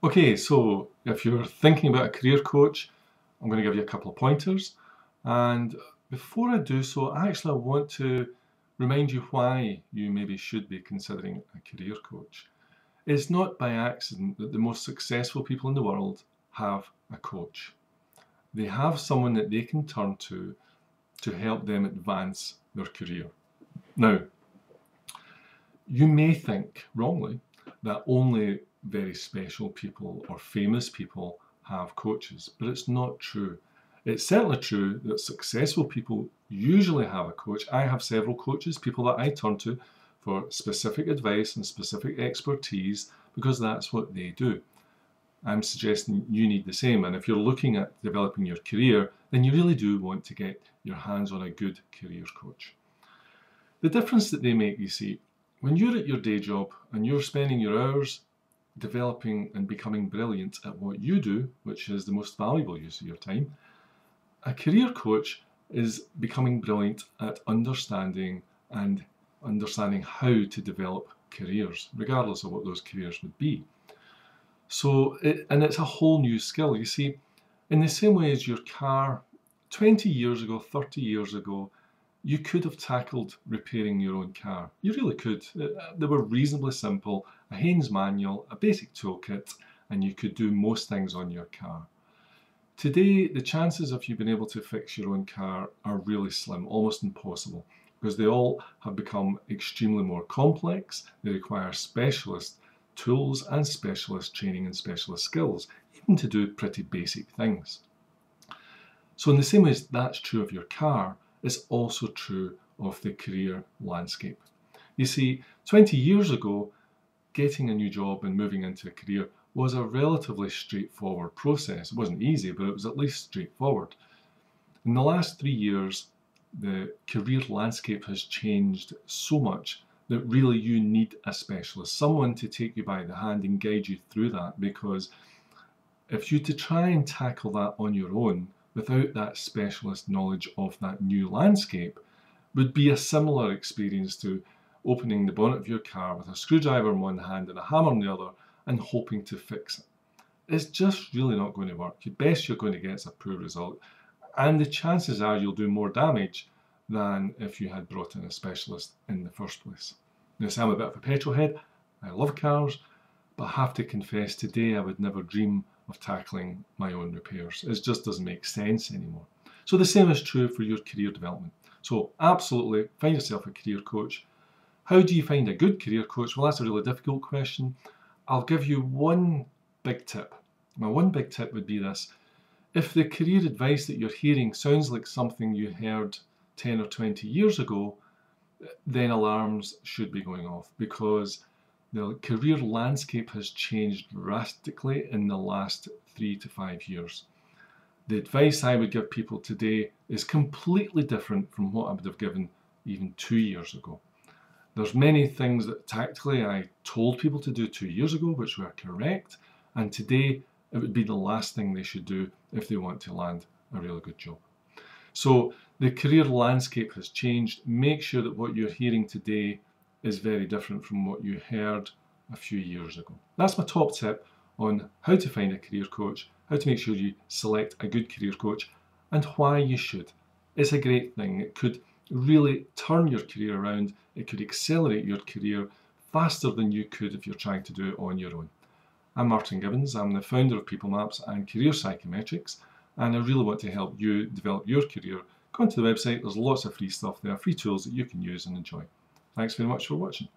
Okay, so if you're thinking about a career coach, I'm going to give you a couple of pointers. And before I do so, I want to remind you why you maybe should be considering a career coach. It's not by accident that the most successful people in the world have a coach. They have someone that they can turn to help them advance their career. Now, you may think wrongly that only very special people or famous people have coaches, but it's not true. It's certainly true that successful people usually have a coach. I have several coaches, people that I turn to for specific advice and specific expertise because that's what they do. I'm suggesting you need the same, and if you're looking at developing your career, then you really do want to get your hands on a good career coach. The difference that they make, you see, when you're at your day job and you're spending your hours developing and becoming brilliant at what you do, which is the most valuable use of your time, a career coach is becoming brilliant at understanding how to develop careers, regardless of what those careers would be. So, it's a whole new skill. You see, in the same way as your car, 20 years ago, 30 years ago, you could have tackled repairing your own car. You really could. They were reasonably simple, a Haynes manual, a basic toolkit, and you could do most things on your car. Today, the chances of you being able to fix your own car are really slim, almost impossible, because they all have become extremely more complex. They require specialist tools and specialist training and specialist skills, even to do pretty basic things. So in the same way as that's true of your car, it's also true of the career landscape. You see, 20 years ago, getting a new job and moving into a career was a relatively straightforward process. It wasn't easy, but it was at least straightforward. In the last 3 years, the career landscape has changed so much that really you need a specialist, someone to take you by the hand and guide you through that, because if you to try and tackle that on your own without that specialist knowledge of that new landscape would be a similar experience to opening the bonnet of your car with a screwdriver in one hand and a hammer in the other and hoping to fix it. It's just really not going to work. The best you're going to get is a poor result, and the chances are you'll do more damage than if you had brought in a specialist in the first place. Now, I'm a bit of a petrol head. I love cars, but I have to confess today I would never dream of tackling my own repairs. It just doesn't make sense anymore. So the same is true for your career development. So absolutely, find yourself a career coach. How do you find a good career coach? Well, that's a really difficult question. I'll give you one big tip. My one big tip would be this. If the career advice that you're hearing sounds like something you heard 10 or 20 years ago, then alarms should be going off, because the career landscape has changed drastically in the last 3 to 5 years. The advice I would give people today is completely different from what I would have given even 2 years ago. There's many things that tactically I told people to do 2 years ago which were correct, and today it would be the last thing they should do if they want to land a really good job. So the career landscape has changed. Make sure that what you're hearing today is very different from what you heard a few years ago. That's my top tip on how to find a career coach, how to make sure you select a good career coach, and why you should. It's a great thing. It could really turn your career around. It could accelerate your career faster than you could if you're trying to do it on your own. I'm Martin Gibbons. I'm the founder of People Maps and Career Psychometrics, and I really want to help you develop your career. Go onto the website. There's lots of free stuff there, free tools that you can use and enjoy. Thanks very much for watching.